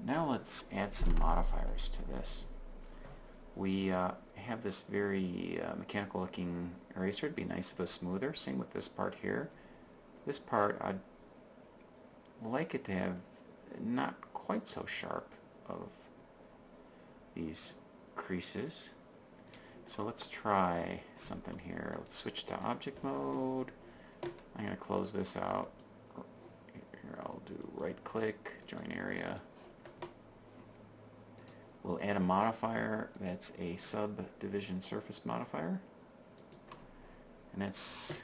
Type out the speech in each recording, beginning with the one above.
Now let's add some modifiers to this. We have this very mechanical looking eraser. It'd be nice if it was smoother. Same with this part here. This part, I'd like it to have not quite so sharp of these creases. So let's try something here. Let's switch to object mode. I'm going to close this out. Here I'll do right click, join area. We'll add a modifier that's a subdivision surface modifier. And that's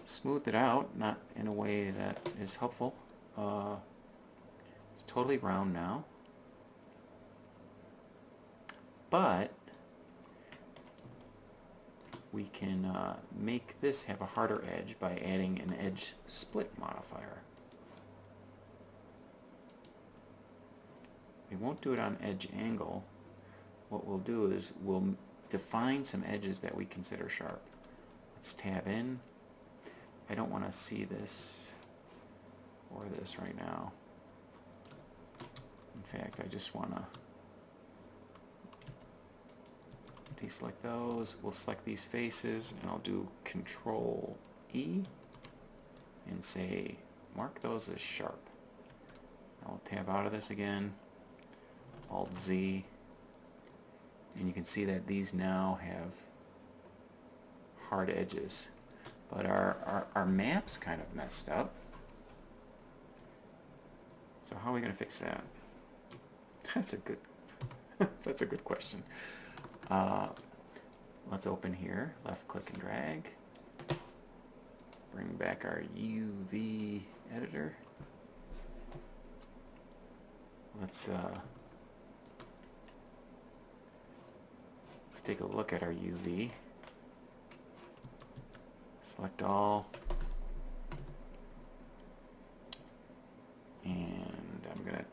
smoothed it out, not in a way that is helpful. It's totally round now. But we can make this have a harder edge by adding an edge split modifier. We won't do it on edge angle. What we'll do is we'll define some edges that we consider sharp. Let's tab in. I don't want to see this or this right now. In fact, I just want to deselect those. We'll select these faces and I'll do Control E and say mark those as sharp. I'll tab out of this again. Alt Z, and you can see that these now have hard edges, but our map's kind of messed up. So how are we going to fix that? That's a good question. Let's open here, left click and drag, bring back our UV editor. Let's take a look at our UV. Select all. And I'm going to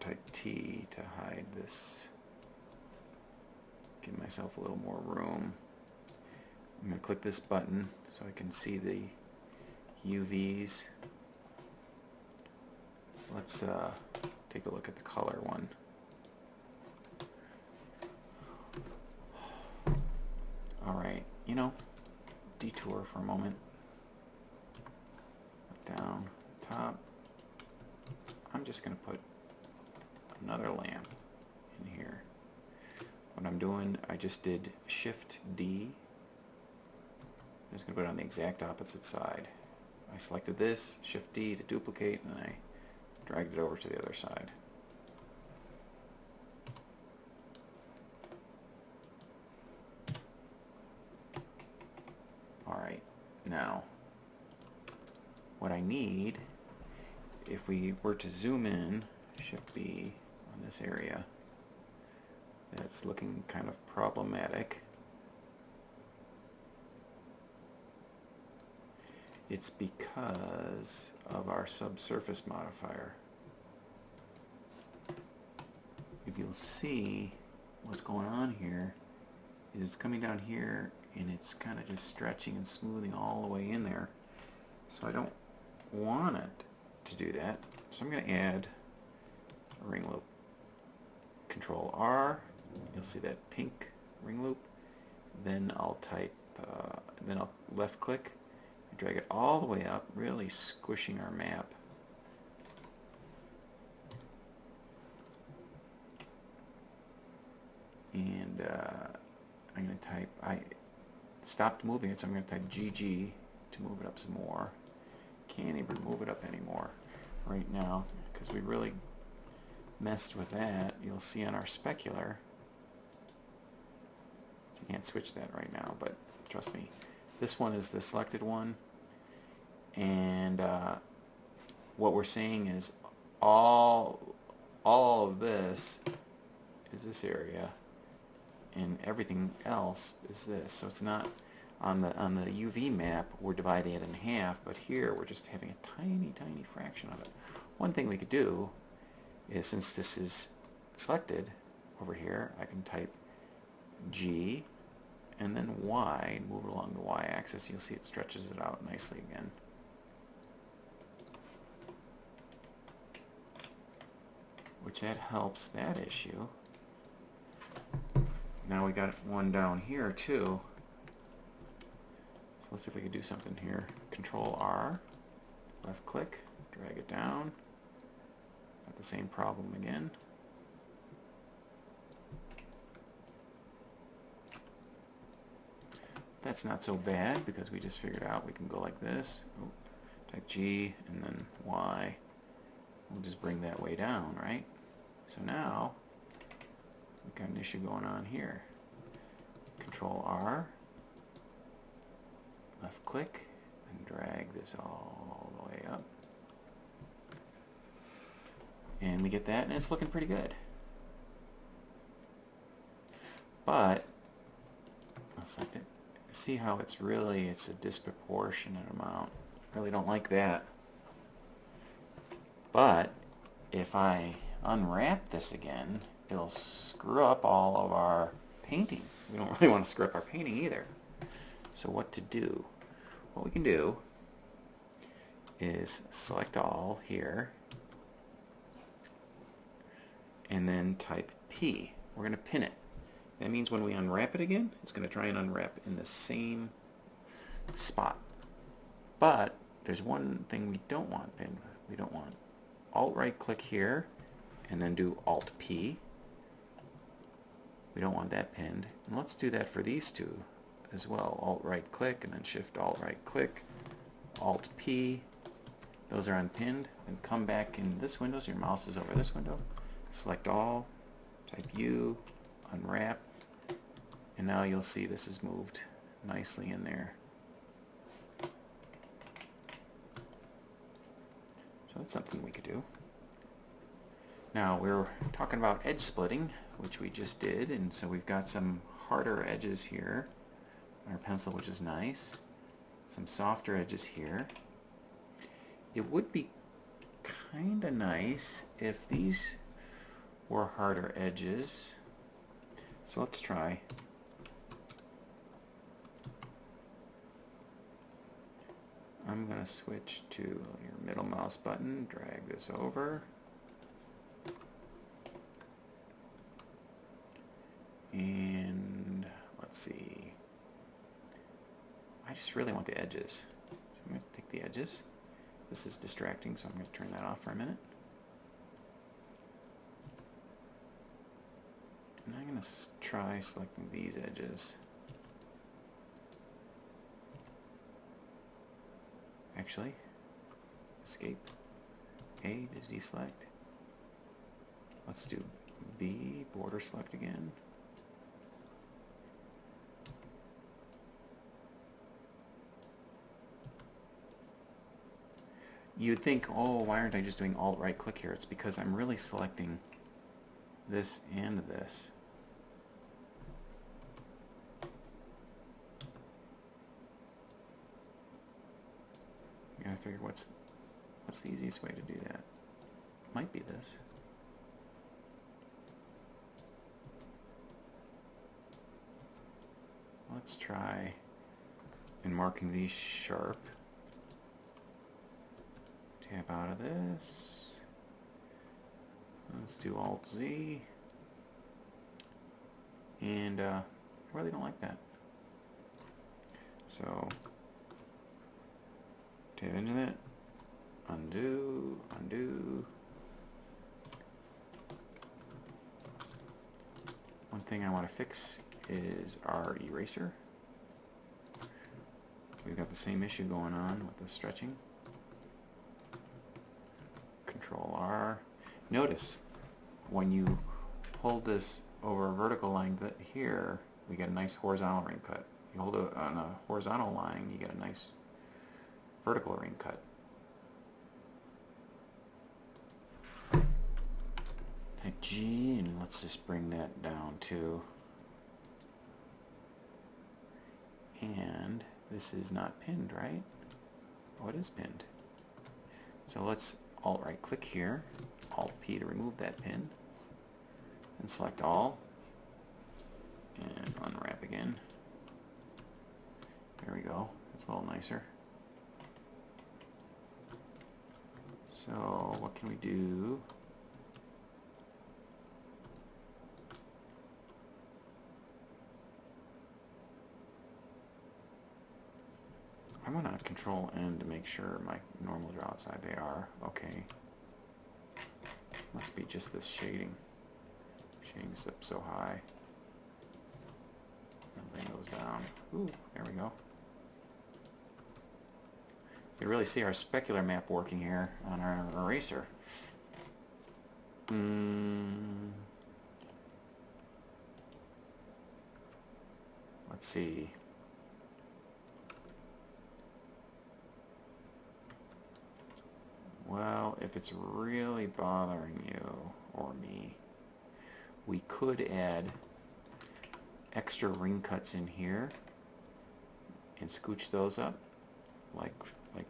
type T to hide this. Give myself a little more room. I'm going to click this button so I can see the UVs. Let's take a look at the color one. Alright, you know, detour for a moment. Down, top. I'm just going to put another lamp in here. What I'm doing, I just did Shift D. I'm just going to put it on the exact opposite side. I selected this, Shift D to duplicate, and then I dragged it over to the other side. Alright, now what I need, if we were to zoom in, Shift B on this area, that's looking kind of problematic. It's because of our subsurface modifier. If you'll see what's going on here, is coming down here and it's kind of just stretching and smoothing all the way in there. So I don't want it to do that. So I'm going to add a ring loop. Control R, you'll see that pink ring loop. Then I'll type, then I'll left click and drag it all the way up, really squishing our map. And I'm going to type, I stopped moving it, so I'm going to type GG to move it up some more. Can't even move it up anymore right now because we really messed with that. You'll see on our specular, you can't switch that right now, but trust me, this one is the selected one, and what we're saying is all of this is this area, and everything else is this. So it's not on the UV map we're dividing it in half, but here we're just having a tiny fraction of it. One thing we could do is, since this is selected over here, I can type G and then Y, move it along the Y-axis. You'll see it stretches it out nicely again. which that helps that issue. Now we got one down here too. So let's see if we can do something here. Control R, left click, drag it down. Got the same problem again. That's not so bad because we just figured out we can go like this. Oh, type G and then Y. We'll just bring that way down, right? So now we've got an issue going on here. Control R, left click, and drag this all the way up. And we get that, and it's looking pretty good. But let's select it. See how it's a disproportionate amount. Really don't like that. But if I unwrap this again, it'll screw up all of our painting. We don't really want to screw up our painting either. So what to do? What we can do is select all here and then type P. We're going to pin it. That means when we unwrap it again, it's going to try and unwrap in the same spot. But there's one thing we don't want pinned. We don't want. Alt right click here and then do Alt P. We don't want that pinned. And let's do that for these two as well. Alt right click and then Shift Alt right click, Alt P. Those are unpinned. Then come back in this window, so your mouse is over this window. Select all, type U, unwrap, and now you'll see this is moved nicely in there. So that's something we could do. Now we're talking about edge splitting, which we just did, and so we've got some harder edges here on our pencil, which is nice. Some softer edges here. It would be kind of nice if these were harder edges. So let's try. I'm going to switch to your middle mouse button, drag this over. And let's see. I just really want the edges. So I'm going to take the edges. This is distracting, so I'm going to turn that off for a minute. And I'm going to try selecting these edges. Actually, escape. A to deselect. Let's do B, border select again. You'd think, oh, why aren't I just doing Alt right click here? It's because I'm really selecting this and this. You gotta figure what's the easiest way to do that. Might be this. Let's try and marking these sharp. Tab out of this. Let's do Alt Z. And I really don't like that. So tab into that. Undo, undo. One thing I want to fix is our eraser. We've got the same issue going on with the stretching. Control R. Notice when you hold this over a vertical line here, we get a nice horizontal ring cut. You hold it on a horizontal line, you get a nice vertical ring cut. Type G, and let's just bring that down too. And this is not pinned, right? Oh, it is pinned. So let's Alt right click here, Alt P to remove that pin, and select all, and unwrap again. There we go. That's a little nicer. So what can we do? I want to control N to make sure my normals are outside. They are. Okay. Must be just this shading. Shading's up so high. I'll bring those down. Ooh, there we go. You can really see our specular map working here on our eraser. Let's see. Well, if it's really bothering you or me, we could add extra ring cuts in here and scooch those up like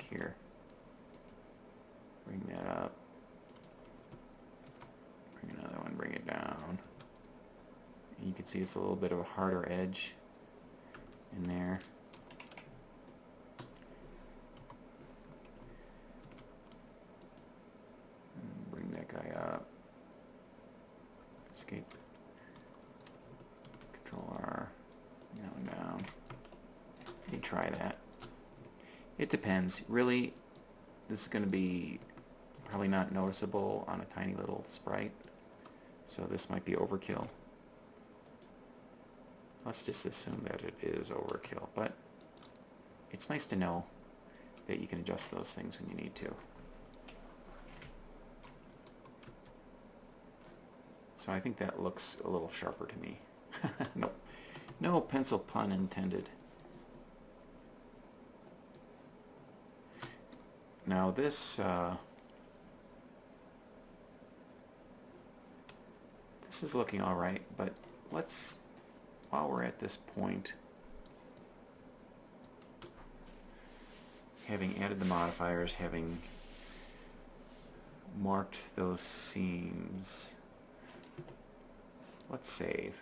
here. Bring that up. Bring another one, bring it down. And you can see it's a little bit of a harder edge in there. And bring that guy up. Escape. Control R. Down. You try that. It depends. Really, this is going to be probably not noticeable on a tiny little sprite, so this might be overkill. Let's just assume that it is overkill, but it's nice to know that you can adjust those things when you need to. So I think that looks a little sharper to me. Nope. No pencil pun intended. Now this this is looking all right, but let's, while we're at this point, having added the modifiers, having marked those seams, let's save.